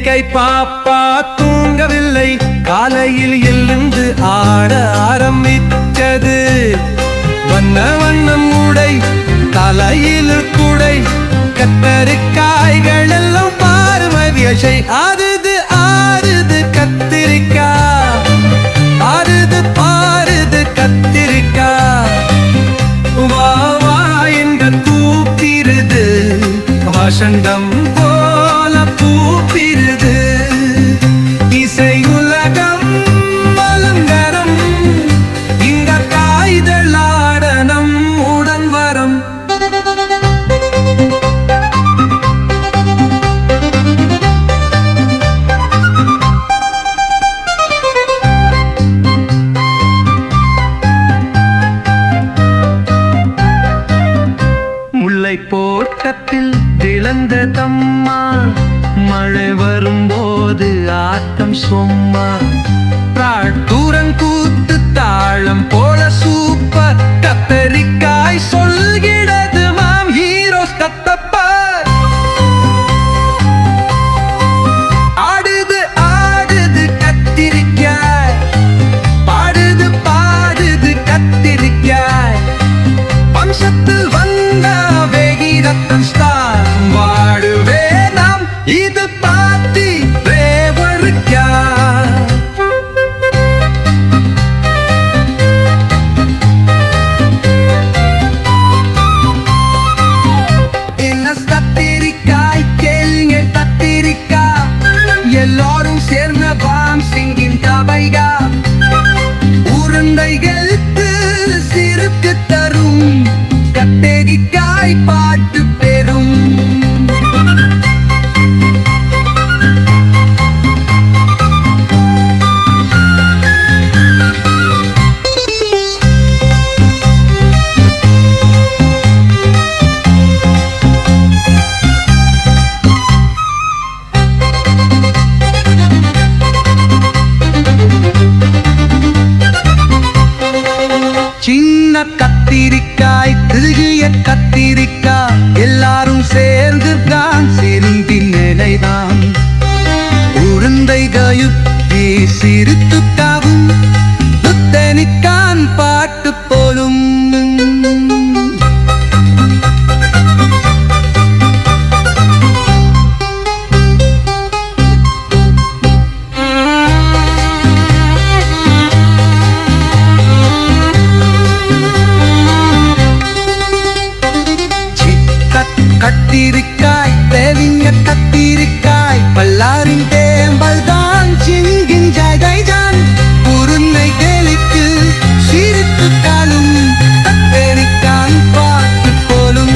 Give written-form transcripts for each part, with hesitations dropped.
இன்னைக்கை பாப்பா தூங்கவில்லை, காலையில் எழுந்து ஆட ஆரம்பித்தது. வண்ண வண்ணம் உடை, தலையில் குடை, கத்தரிக்காய்கள் எல்லாம் பார்வை வியசை. ஆறுது ஆறுது கத்திரிக்காய், ஆறுது பாருது கத்திரிக்காய். வா வா என்ற தூக்கிருது, வசந்தம் போல பூப்பிருது. இசை உலகம் அலங்கரம், இங்க காய்தலாடனம் உடன் வரம். முல்லை போட்டத்தில் திளந்ததம்மா, மழை வரும்போது ஆட்டம் சும்மா. தூரங்கூத்து தாளம் போல சூப்பர், கத்தரிக்காய் சொல்கிறது மாம் ஹீரோஸ் கத்தப்பர். ஆடுது ஆடுது கத்திரிக்காய், பாடுது பாடுது கத்திரிக்காய். வம்சத்தில் வந்த வேகிரத்தன் ஸ்டார், வாடுவே நாம் இது பார்த்தி ரேவருக்கா. என்ன கத்திரிக்காய் கேளுங்க கத்திரிக்காய், எல்லாரும் சேர்ந்த வாம் சிங்கின் கபைகா. உருண்டைகளுக்கு சிறுக்கு தரும், கத்தரிக்காய் பாட்டு பெறும். சின்ன கத்திரிக்காய் திருகிய கத்திரிக்காய், எல்லாரும் சேர்ந்து தான் சிறுந்தி நிலைதான். உருண்டைகளுக்கு சிரித்துக்காகும், புத்தனிக்கான் பாட்டு போலும். கத்திரிக்காய் தேவிங்க கத்திரிக்காய், பல்லாரின் தேம்பல் தான் சிங்கின் ஜகைதான். உருண்டைகளுக்கு சிரித்து காலும், கத்தரிக்காய் பாட்டு போலும்.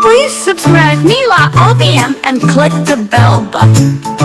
Please subscribe Mila OBM and click the bell button.